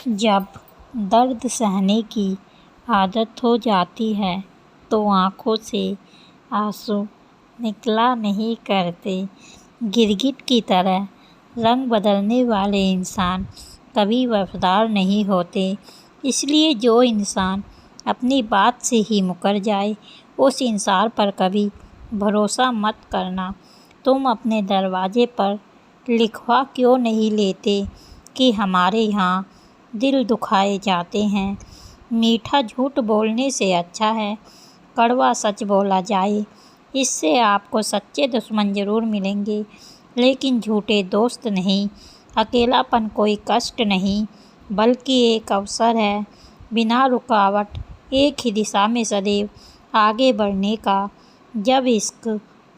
जब दर्द सहने की आदत हो जाती है तो आँखों से आंसू निकला नहीं करते। गिरगिट की तरह रंग बदलने वाले इंसान कभी वफादार नहीं होते। इसलिए जो इंसान अपनी बात से ही मुकर जाए उस इंसान पर कभी भरोसा मत करना। तुम अपने दरवाजे पर लिखवा क्यों नहीं लेते कि हमारे यहाँ दिल दुखाए जाते हैं। मीठा झूठ बोलने से अच्छा है कड़वा सच बोला जाए। इससे आपको सच्चे दुश्मन ज़रूर मिलेंगे लेकिन झूठे दोस्त नहीं। अकेलापन कोई कष्ट नहीं बल्कि एक अवसर है बिना रुकावट एक ही दिशा में सदैव आगे बढ़ने का। जब इश्क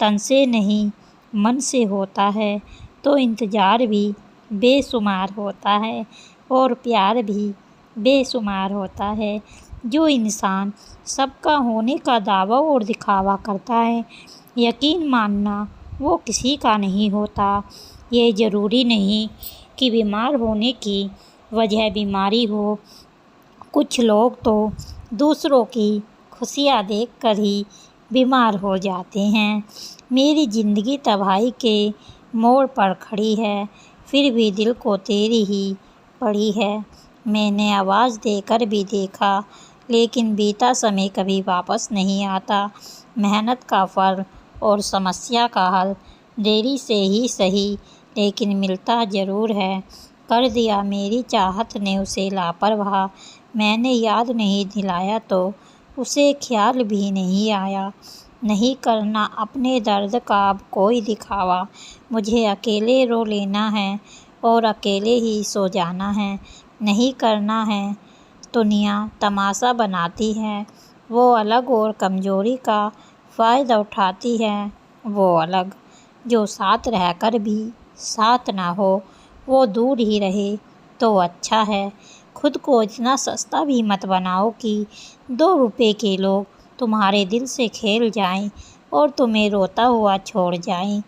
तन से नहीं मन से होता है तो इंतज़ार भी बेशुमार होता है और प्यार भी बेशुमार होता है। जो इंसान सबका होने का दावा और दिखावा करता है यकीन मानना वो किसी का नहीं होता। ये ज़रूरी नहीं कि बीमार होने की वजह बीमारी हो। कुछ लोग तो दूसरों की खुशियाँ देखकर ही बीमार हो जाते हैं। मेरी ज़िंदगी तबाही के मोड़ पर खड़ी है फिर भी दिल को तेरी ही पड़ी है। मैंने आवाज़ देकर भी देखा लेकिन बीता समय कभी वापस नहीं आता। मेहनत का फल और समस्या का हल देरी से ही सही लेकिन मिलता ज़रूर है। कर दिया मेरी चाहत ने उसे लापरवाह। मैंने याद नहीं दिलाया तो उसे ख्याल भी नहीं आया। नहीं करना अपने दर्द का अब कोई दिखावा। मुझे अकेले रो लेना है और अकेले ही सो जाना है। नहीं करना है दुनिया तमाशा बनाती है वो अलग और कमज़ोरी का फ़ायदा उठाती है वो अलग। जो साथ रहकर भी साथ ना हो वो दूर ही रहे तो अच्छा है। खुद को इतना सस्ता भी मत बनाओ कि 2 रुपए के लोग तुम्हारे दिल से खेल जाएं और तुम्हें रोता हुआ छोड़ जाएं।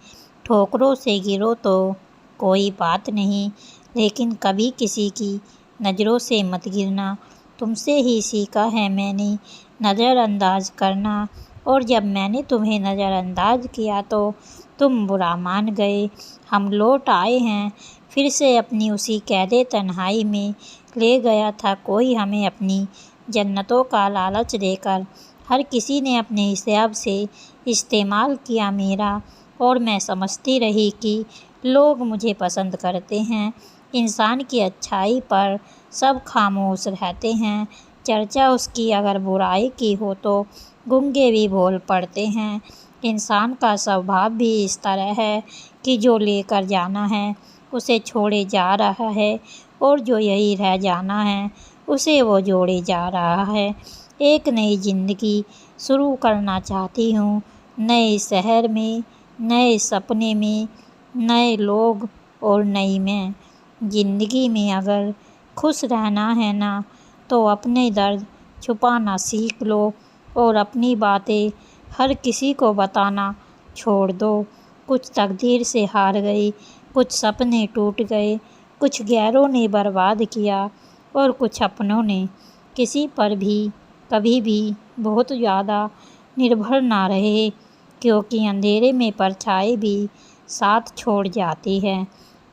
ठोकरों से गिरो तो कोई बात नहीं लेकिन कभी किसी की नज़रों से मत गिरना। तुमसे ही सीखा है मैंने नज़रअंदाज करना और जब मैंने तुम्हें नज़रअंदाज किया तो तुम बुरा मान गए। हम लौट आए हैं फिर से अपनी उसी कैदे तन्हाई में। ले गया था कोई हमें अपनी जन्नतों का लालच देकर। हर किसी ने अपने हिसाब से इस्तेमाल किया मेरा और मैं समझती रही कि लोग मुझे पसंद करते हैं। इंसान की अच्छाई पर सब खामोश रहते हैं। चर्चा उसकी अगर बुराई की हो तो गूंगे भी बोल पड़ते हैं। इंसान का स्वभाव भी इस तरह है कि जो लेकर जाना है उसे छोड़े जा रहा है और जो यही रह जाना है उसे वो जोड़े जा रहा है। एक नई ज़िंदगी शुरू करना चाहती हूँ नए शहर में नए सपने में नए लोग और नई मैं। ज़िंदगी में अगर खुश रहना है ना तो अपने दर्द छुपाना सीख लो और अपनी बातें हर किसी को बताना छोड़ दो। कुछ तकदीर से हार गई कुछ सपने टूट गए कुछ गैरों ने बर्बाद किया और कुछ अपनों ने। किसी पर भी कभी भी बहुत ज़्यादा निर्भर ना रहे क्योंकि अंधेरे में परछाई भी साथ छोड़ जाती है।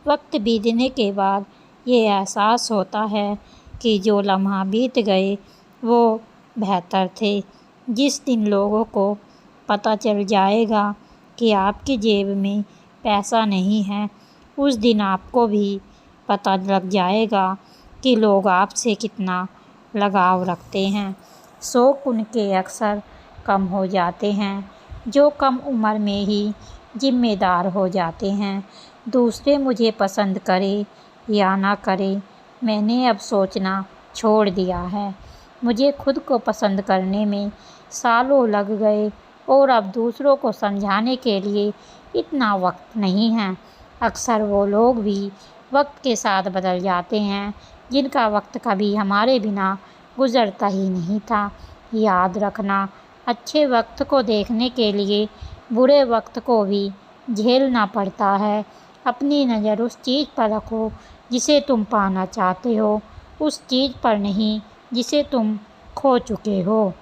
वक्त बीतने के बाद ये एहसास होता है कि जो लम्हा बीत गए वो बेहतर थे। जिस दिन लोगों को पता चल जाएगा कि आपकी जेब में पैसा नहीं है उस दिन आपको भी पता लग जाएगा कि लोग आपसे कितना लगाव रखते हैं। शौक उनके अक्सर कम हो जाते हैं जो कम उम्र में ही जिम्मेदार हो जाते हैं। दूसरे मुझे पसंद करे या ना करे मैंने अब सोचना छोड़ दिया है। मुझे खुद को पसंद करने में सालों लग गए और अब दूसरों को समझाने के लिए इतना वक्त नहीं है। अक्सर वो लोग भी वक्त के साथ बदल जाते हैं जिनका वक्त कभी हमारे बिना गुजरता ही नहीं था। याद रखना अच्छे वक्त को देखने के लिए बुरे वक्त को भी झेलना पड़ता है। अपनी नज़र उस चीज़ पर रखो जिसे तुम पाना चाहते हो उस चीज़ पर नहीं जिसे तुम खो चुके हो।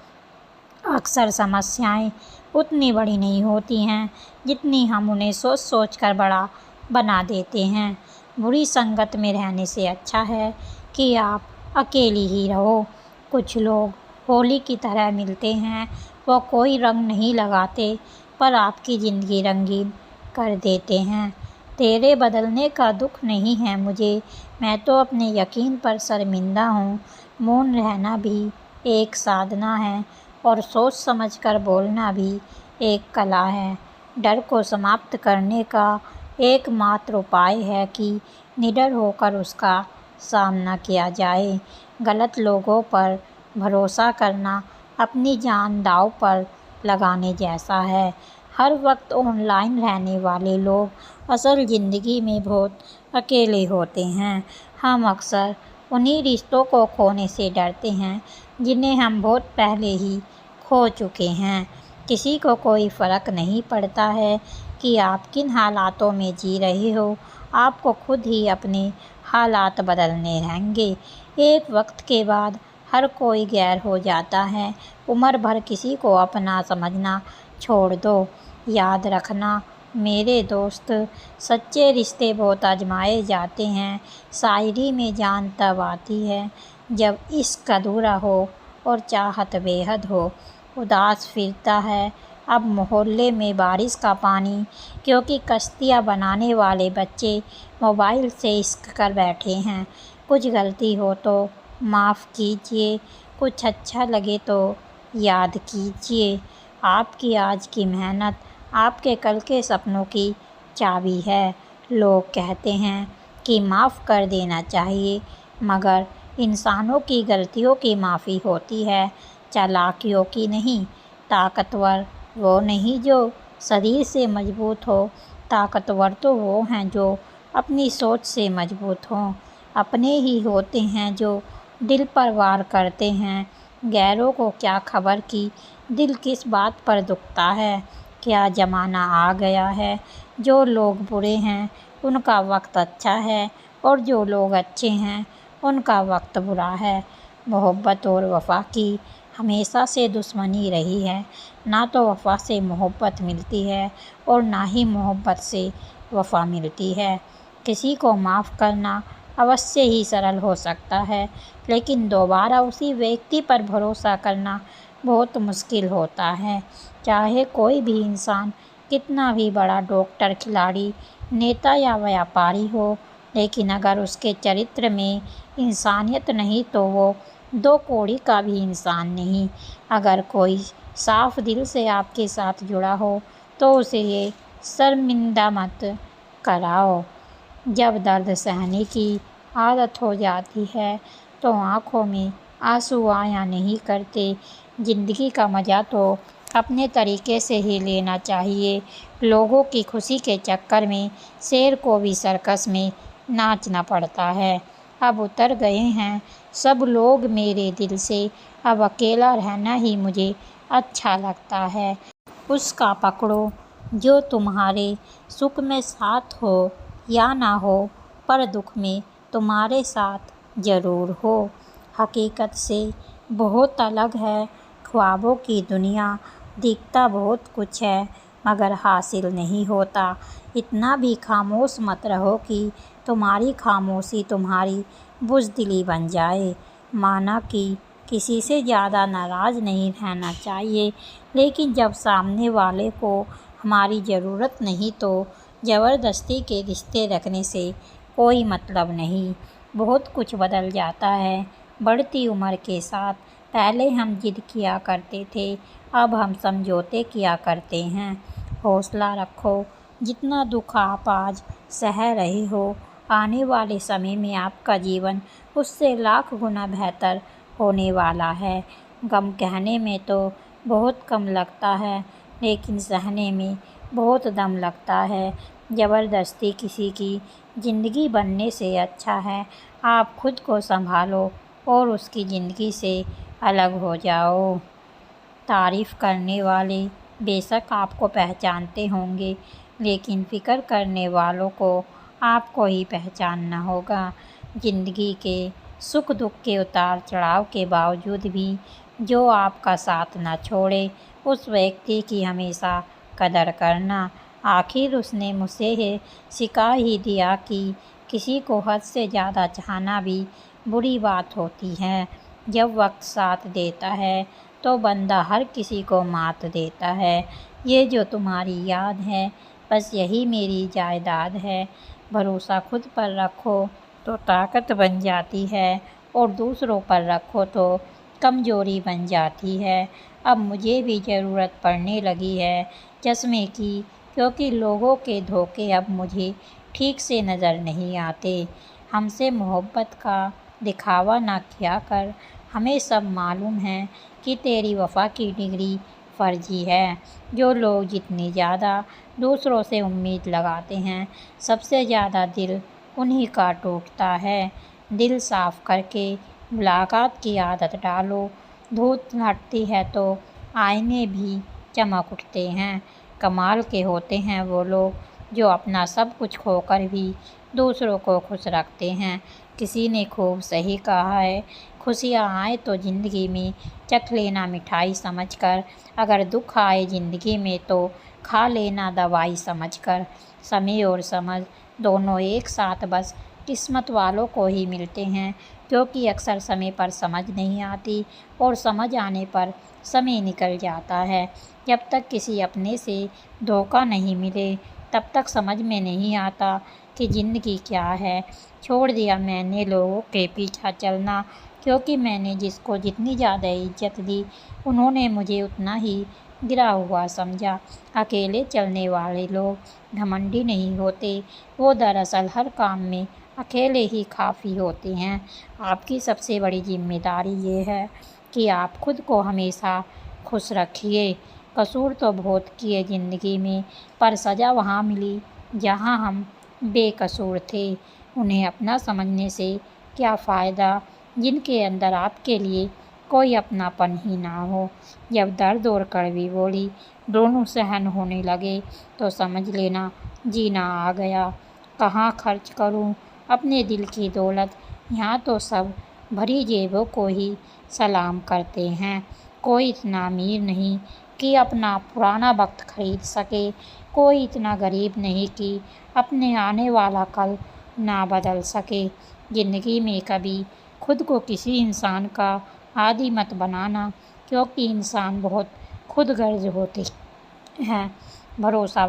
अक्सर समस्याएं उतनी बड़ी नहीं होती हैं जितनी हम उन्हें सोच सोच कर बड़ा बना देते हैं। बुरी संगत में रहने से अच्छा है कि आप अकेली ही रहो। कुछ लोग होली की तरह मिलते हैं, वो कोई रंग नहीं लगाते पर आपकी ज़िंदगी रंगीन कर देते हैं। तेरे बदलने का दुख नहीं है मुझे, मैं तो अपने यकीन पर शर्मिंदा हूँ। मौन रहना भी एक साधना है और सोच समझकर बोलना भी एक कला है। डर को समाप्त करने का एकमात्र उपाय है कि निडर होकर उसका सामना किया जाए। गलत लोगों पर भरोसा करना अपनी जान दांव पर लगाने जैसा है। हर वक्त ऑनलाइन रहने वाले लोग असल ज़िंदगी में बहुत अकेले होते हैं। हम अक्सर उन्हीं रिश्तों को खोने से डरते हैं जिन्हें हम बहुत पहले ही खो चुके हैं। किसी को कोई फ़र्क नहीं पड़ता है कि आप किन हालातों में जी रहे हो, आपको खुद ही अपने हालात बदलने रहेंगे। एक वक्त के बाद हर कोई गैर हो जाता है। उम्र भर किसी को अपना समझना छोड़ दो। याद रखना मेरे दोस्त, सच्चे रिश्ते बहुत आजमाए जाते हैं। शायरी में जान तब आती है जब इश्क अधूरा हो और चाहत बेहद हो। उदास फिरता है अब मोहल्ले में बारिश का पानी, क्योंकि कश्तियाँ बनाने वाले बच्चे मोबाइल से इश्क कर बैठे हैं। कुछ गलती हो तो माफ़ कीजिए, कुछ अच्छा लगे तो याद कीजिए। आपकी आज की मेहनत आपके कल के सपनों की चाबी है। लोग कहते हैं कि माफ़ कर देना चाहिए, मगर इंसानों की गलतियों की माफ़ी होती है, चालाकियों की नहीं। ताकतवर वो नहीं जो शरीर से मजबूत हो, ताकतवर तो वो हैं जो अपनी सोच से मजबूत हों। अपने ही होते हैं जो दिल पर वार करते हैं। गैरों को क्या खबर कि दिल किस बात पर दुखता है। क्या ज़माना आ गया है, जो लोग बुरे हैं उनका वक्त अच्छा है और जो लोग अच्छे हैं उनका वक्त बुरा है। मोहब्बत और वफ़ा की हमेशा से दुश्मनी रही है। ना तो वफ़ा से मोहब्बत मिलती है और ना ही मोहब्बत से वफ़ा मिलती है। किसी को माफ़ करना अवश्य ही सरल हो सकता है, लेकिन दोबारा उसी व्यक्ति पर भरोसा करना बहुत मुश्किल होता है। चाहे कोई भी इंसान कितना भी बड़ा डॉक्टर, खिलाड़ी, नेता या व्यापारी हो, लेकिन अगर उसके चरित्र में इंसानियत नहीं तो वो दो कौड़ी का भी इंसान नहीं। अगर कोई साफ दिल से आपके साथ जुड़ा हो तो उसे ये शर्मिंदा मत कराओ। जब दर्द सहने की आदत हो जाती है तो आँखों में आंसू आया नहीं करते। ज़िंदगी का मज़ा तो अपने तरीके से ही लेना चाहिए। लोगों की खुशी के चक्कर में शेर को भी सर्कस में नाचना पड़ता है। अब उतर गए हैं सब लोग मेरे दिल से, अब अकेला रहना ही मुझे अच्छा लगता है। उसका पकड़ो जो तुम्हारे सुख में साथ हो या ना हो, पर दुख में तुम्हारे साथ ज़रूर हो। हकीकत से बहुत अलग है ख्वाबों की दुनिया, दिखता बहुत कुछ है मगर हासिल नहीं होता। इतना भी खामोश मत रहो कि तुम्हारी खामोशी तुम्हारी बुज़दिली बन जाए। माना कि किसी से ज़्यादा नाराज़ नहीं रहना चाहिए, लेकिन जब सामने वाले को हमारी ज़रूरत नहीं तो ज़बरदस्ती के रिश्ते रखने से कोई मतलब नहीं। बहुत कुछ बदल जाता है बढ़ती उम्र के साथ। पहले हम जिद किया करते थे, अब हम समझौते किया करते हैं। हौसला रखो, जितना दुख आप आज सह रहे हो, आने वाले समय में आपका जीवन उससे लाख गुना बेहतर होने वाला है। गम कहने में तो बहुत कम लगता है, लेकिन सहने में बहुत दम लगता है। ज़बरदस्ती किसी की ज़िंदगी बनने से अच्छा है आप खुद को संभालो और उसकी ज़िंदगी से अलग हो जाओ। तारीफ़ करने वाले बेशक आपको पहचानते होंगे, लेकिन फ़िक्र करने वालों को आपको ही पहचानना होगा। ज़िंदगी के सुख दुख के उतार चढ़ाव के बावजूद भी जो आपका साथ न छोड़े, उस व्यक्ति की हमेशा कदर करना। आखिर उसने मुझसे सिखा ही दिया कि किसी को हद से ज़्यादा चाहना भी बुरी बात होती है। जब वक्त साथ देता है तो बंदा हर किसी को मात देता है। ये जो तुम्हारी याद है, बस यही मेरी जायदाद है। भरोसा खुद पर रखो तो ताकत बन जाती है और दूसरों पर रखो तो कमज़ोरी बन जाती है। अब मुझे भी ज़रूरत पड़ने लगी है चश्मे की, क्योंकि लोगों के धोखे अब मुझे ठीक से नज़र नहीं आते। हमसे मोहब्बत का दिखावा ना किया कर, हमें सब मालूम है कि तेरी वफ़ा की डिग्री फ़र्जी है। जो लोग जितनी ज़्यादा दूसरों से उम्मीद लगाते हैं, सबसे ज़्यादा दिल उन्हीं का टूटता है। दिल साफ़ करके मुलाकात की आदत डालो। धूप हटती है तो आईने भी चमक उठते हैं। कमाल के होते हैं वो लोग जो अपना सब कुछ खोकर भी दूसरों को खुश रखते हैं। किसी ने खूब सही कहा है, खुशियाँ आए तो ज़िंदगी में चख लेना मिठाई समझकर, अगर दुख आए ज़िंदगी में तो खा लेना दवाई समझकर। समय और समझ दोनों एक साथ बस किस्मत वालों को ही मिलते हैं, क्योंकि अक्सर समय पर समझ नहीं आती और समझ आने पर समय निकल जाता है। जब तक किसी अपने से धोखा नहीं मिले, तब तक समझ में नहीं आता कि ज़िंदगी क्या है। छोड़ दिया मैंने लोगों के पीछा चलना, क्योंकि मैंने जिसको जितनी ज़्यादा इज्जत दी, उन्होंने मुझे उतना ही गिरा हुआ समझा। अकेले चलने वाले लोग घमंडी नहीं होते, वो दरअसल हर काम में अकेले ही काफ़ी होते हैं। आपकी सबसे बड़ी जिम्मेदारी ये है कि आप खुद को हमेशा खुश रखिए। कसूर तो बहुत किए ज़िंदगी में, पर सज़ा वहाँ मिली जहाँ हम बेकसूर थे। उन्हें अपना समझने से क्या फ़ायदा जिनके अंदर आपके लिए कोई अपनापन ही ना हो। जब दर्द और कड़वी बोली दोनों सहन होने लगे तो समझ लेना जीना आ गया। कहाँ खर्च करूं अपने दिल की दौलत, यहाँ तो सब भरी जेबों को ही सलाम करते हैं। कोई इतना अमीर नहीं कि अपना पुराना वक्त खरीद सके, कोई इतना गरीब नहीं कि अपने आने वाला कल ना बदल सके। ज़िंदगी में कभी खुद को किसी इंसान का आदी मत बनाना, क्योंकि इंसान बहुत खुदगर्ज होते हैं। भरोसा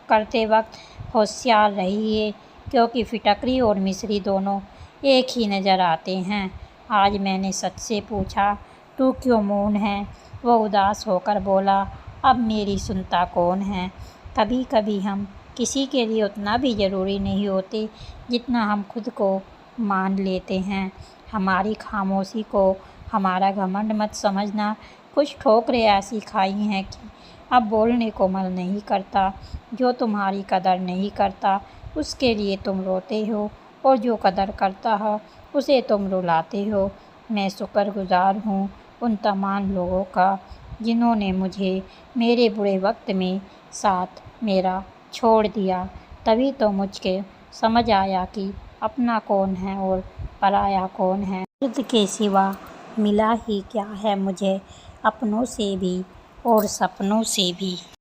करते वक्त होशियार रहिए, क्योंकि फिटकरी और मिस्री दोनों एक ही नज़र आते हैं। आज मैंने सच से पूछा, तू क्यों मौन है? वो उदास होकर बोला, अब मेरी सुनता कौन है? कभी कभी हम किसी के लिए उतना भी ज़रूरी नहीं होते जितना हम खुद को मान लेते हैं। हमारी खामोशी को हमारा घमंड मत समझना। कुछ ठोकरें ऐसी खाई हैं कि अब बोलने को मन नहीं करता। जो तुम्हारी कदर नहीं करता उसके लिए तुम रोते हो, और जो कदर करता है उसे तुम रुलाते हो। मैं शुक्रगुजार हूँ उन तमाम लोगों का जिन्होंने मुझे मेरे बुरे वक्त में साथ मेरा छोड़ दिया। तभी तो मुझको समझ आया कि अपना कौन है और पराया कौन है। दर्द के सिवा मिला ही क्या है मुझे, अपनों से भी और सपनों से भी।